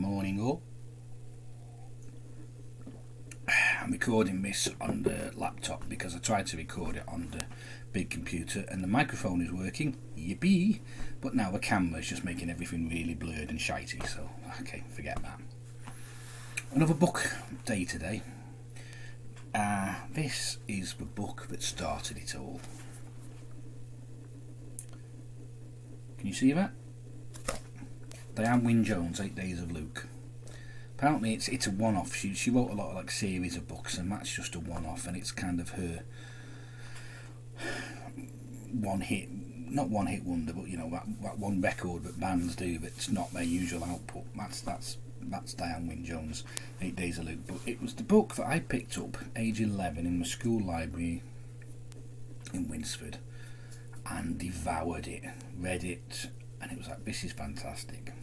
Morning all. I'm recording this on the laptop because I tried to record it on the big computer and the microphone is working, yippee, but now the camera is just making everything really blurred and shitey, so okay, forget that. Another book day today. This is the book that started it all. Can you see that? Diane Wynne Jones, 8 Days of Luke. Apparently it's a one-off. She wrote a lot of like series of books, and that's just a one-off, and it's kind of her not one hit wonder, but you know that one record that bands do that's not their usual output. That's Diane Wynne Jones, 8 Days of Luke. But it was the book that I picked up age 11 in the school library in Winsford and devoured it, read it, and it was like, this is fantastic.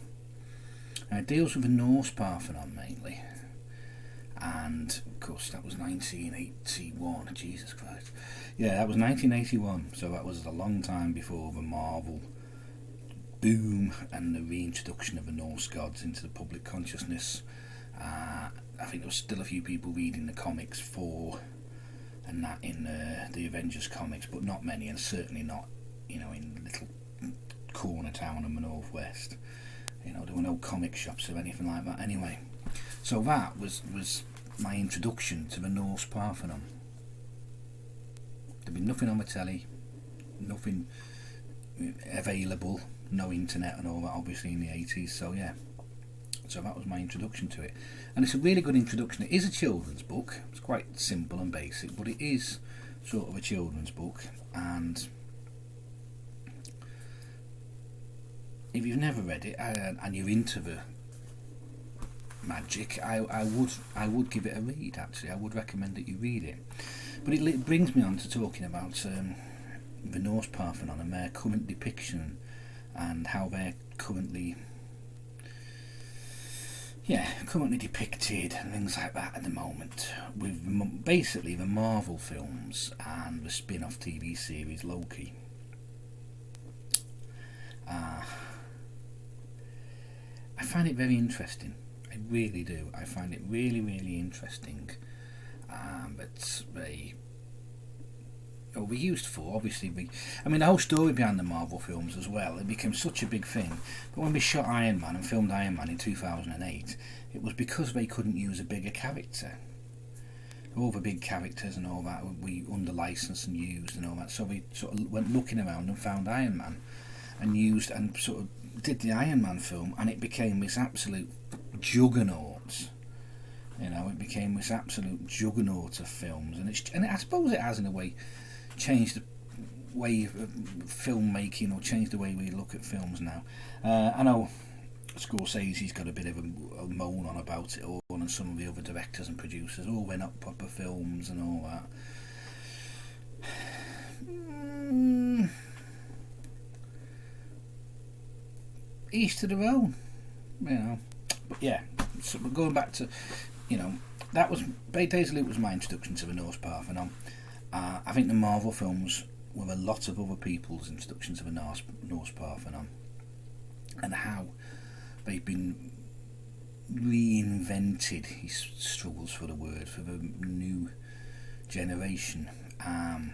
It deals with the Norse Parthenon mainly, and of course that was 1981. Jesus Christ, yeah, that was 1981. So that was a long time before the Marvel boom and the reintroduction of the Norse gods into the public consciousness. I think there was still a few people reading the comics for and that in the Avengers comics, but not many, and certainly not, in little corner town in the northwest. There were no comic shops or anything like that anyway. So that was my introduction to the Norse Parthenon. There'd been nothing on the telly, nothing available, no internet and all that, obviously, in the 80s. So yeah, so that was my introduction to it, and it's a really good introduction. It is a children's book. It's quite simple and basic, but it is sort of a children's book. And if you've never read it and you're into the magic, I would give it a read. Actually, I would recommend that you read it. But it brings me on to talking about the Norse Parthenon and their current depiction and how they're currently depicted and things like that at the moment, with basically the Marvel films and the spin-off TV series Loki. I find it very interesting. I really do. I find it really, really interesting. But they used for, obviously, the whole story behind the Marvel films as well, it became such a big thing. But when we shot Iron Man and filmed Iron Man in 2008, it was because they couldn't use a bigger character. All the big characters and all that we under licensed and used and all that. So we sort of went looking around and found Iron Man and used and sort of did the Iron Man film, and it became this absolute juggernaut. It became this absolute juggernaut of films, and I suppose it has in a way changed the way of filmmaking, or changed the way we look at films now. I know Scorsese's got a bit of a moan on about it all, and some of the other directors and producers, they're not proper films and all that. Each to their own, But yeah, so we're going back to, that was 8 Days of Luke was my introduction to the Norse Parthenon. I think the Marvel films were a lot of other people's introduction to the Norse Parthenon, and how they've been reinvented. He struggles for the word for the new generation. I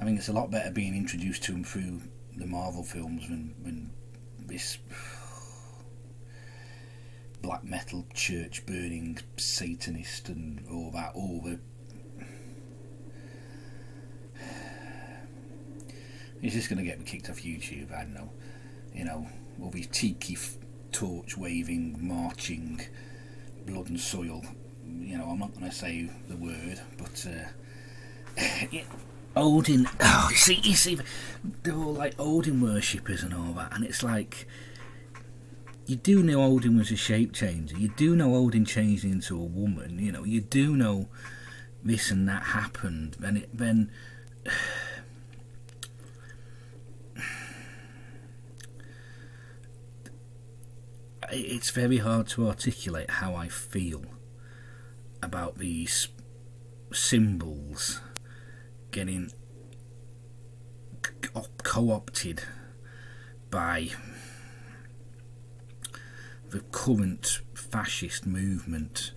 think it's a lot better being introduced to them through the Marvel films than this black metal church burning Satanist and all that. Is this going to get me kicked off YouTube? I don't know. All these tiki torch waving, marching, blood and soil. I'm not going to say the word, but Odin. Oh, you see, they're all like Odin worshippers and all that, and it's like, you do know Odin was a shape changer. You do know Odin changed into a woman. You do know this and that happened. Then it's very hard to articulate how I feel about these symbols getting co-opted by the current fascist movement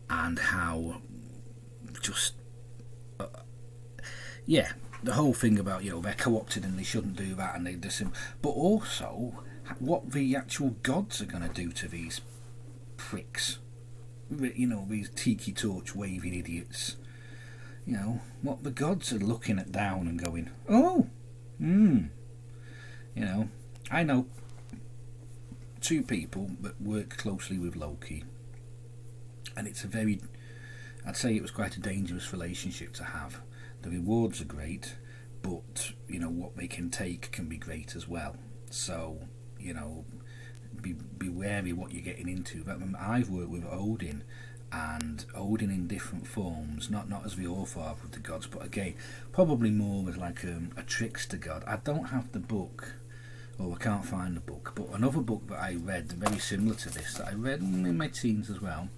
and how just the whole thing about they're co-opted and they shouldn't do that and they just, but also what the actual gods are going to do to these pricks, these tiki torch waving idiots. What the gods are looking at down and going, I know two people that work closely with Loki, and it's I'd say it was quite a dangerous relationship to have. The rewards are great, but what they can take can be great as well. So be wary what you're getting into. But I've worked with Odin, and Odin in different forms, not as the Allfather of the gods, but again probably more as like a trickster god. I don't have the book, or I can't find the book, but another book that I read very similar to this that I read in my teens as well,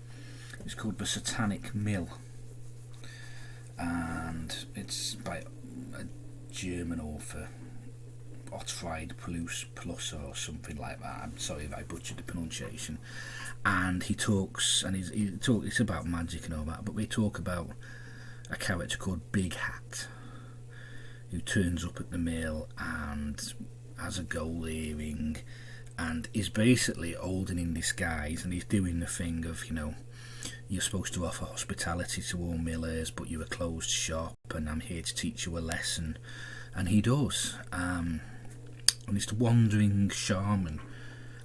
it's called The Satanic Mill, and it's by a German author, Ottfried Plus or something like that. I'm sorry if I butchered the pronunciation. And he talks, and it's about magic and all that, but we talk about a character called Big Hat, who turns up at the mill and has a gold earring and is basically Odin in disguise, and he's doing the thing of, you're supposed to offer hospitality to all millers, but you're a closed shop and I'm here to teach you a lesson. And he does. And it's the wandering shaman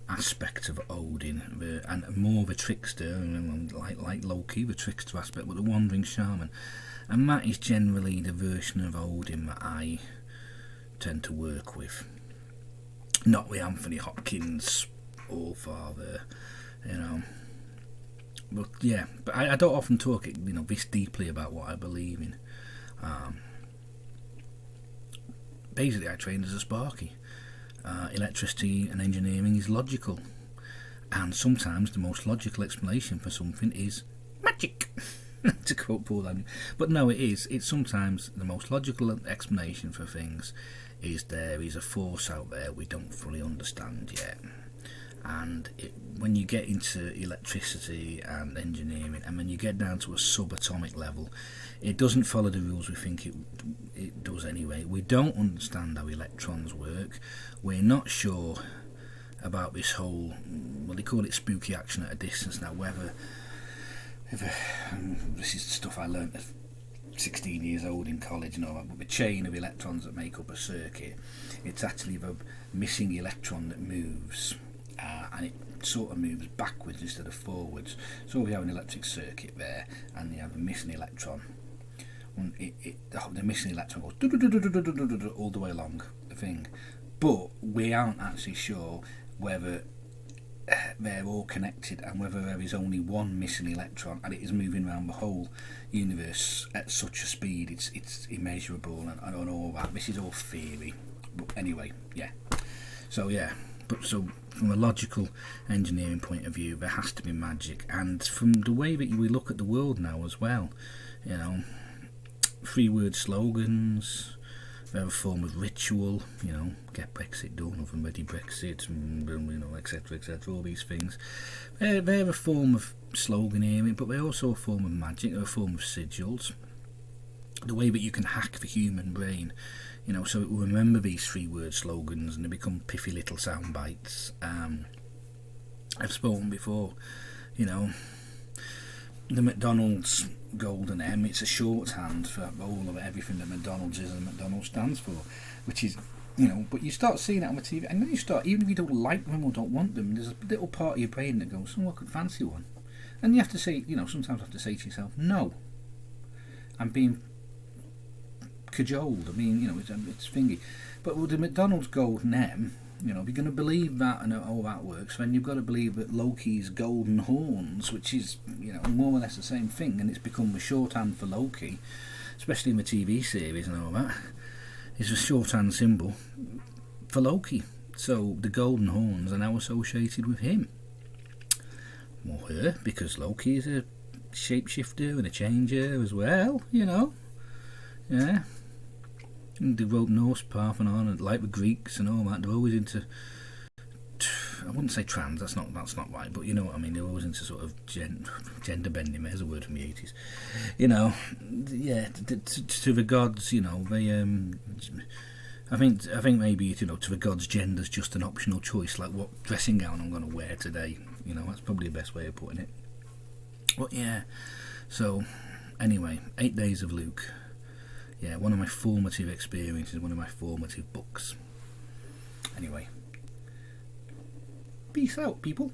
aspect of Odin, and more of a trickster, like Loki, the trickster aspect, but the wandering shaman. And that is generally the version of Odin that I tend to work with. Not the Anthony Hopkins Allfather, But I don't often talk, this deeply about what I believe in. Basically, I trained as a Sparky. Electricity and engineering is logical, and sometimes the most logical explanation for something is magic. To quote Paul Daniel. But no, it is. It's sometimes the most logical explanation for things is there is a force out there we don't fully understand yet. And when you get into electricity and engineering, and when you get down to a subatomic level, it doesn't follow the rules we think it does anyway. We don't understand how electrons work. We're not sure about this whole, they call it spooky action at a distance now, whether this is stuff I learnt at 16 years old in college and all that, but the chain of electrons that make up a circuit, it's actually the missing electron that moves, and it sort of moves backwards instead of forwards. So we have an electric circuit there, and you have a missing electron. The missing electron goes all the way along the thing, but we aren't actually sure whether they're all connected and whether there is only one missing electron and it is moving around the whole universe at such a speed it's immeasurable and all that. This is all theory, but anyway, so from a logical engineering point of view, there has to be magic, and from the way that we look at the world now as well, 3-word slogans, they're a form of ritual, get Brexit done, oven ready Brexit, etc, all these things. They're a form of sloganeering, but they're also a form of magic, they're a form of sigils. The way that you can hack the human brain, so it will remember these 3-word slogans and they become piffy little sound bites. I've spoken before, the McDonald's Golden M, it's a shorthand for all of everything that McDonald's is and McDonald's stands for, which is, but you start seeing it on the TV, and then you start, even if you don't like them or don't want them, there's a little part of your brain that goes, I could fancy one. And you have to say, sometimes have to say to yourself, no, I'm being cajoled, it's thingy. But with the McDonald's Golden M, if you're going to believe that and all that works, then you've got to believe that Loki's golden horns, which is more or less the same thing, and it's become the shorthand for Loki, especially in the TV series and all that, is a shorthand symbol for Loki. So the golden horns are now associated with him, or her, because Loki is a shapeshifter and a changer as well. And they wrote Norse, Parthenon, and like the Greeks and all that, they're always into I wouldn't say trans. That's not right. But you know what I mean. They were always into sort of gender bending. There's a word from the 80s. You know, yeah. To the gods, you know, they. I think maybe, you know, to the gods, gender's just an optional choice. Like what dressing gown I'm going to wear today. You know, that's probably the best way of putting it. But yeah. So anyway, 8 Days of Luke. Yeah, one of my formative experiences, one of my formative books. Anyway. Peace out, people.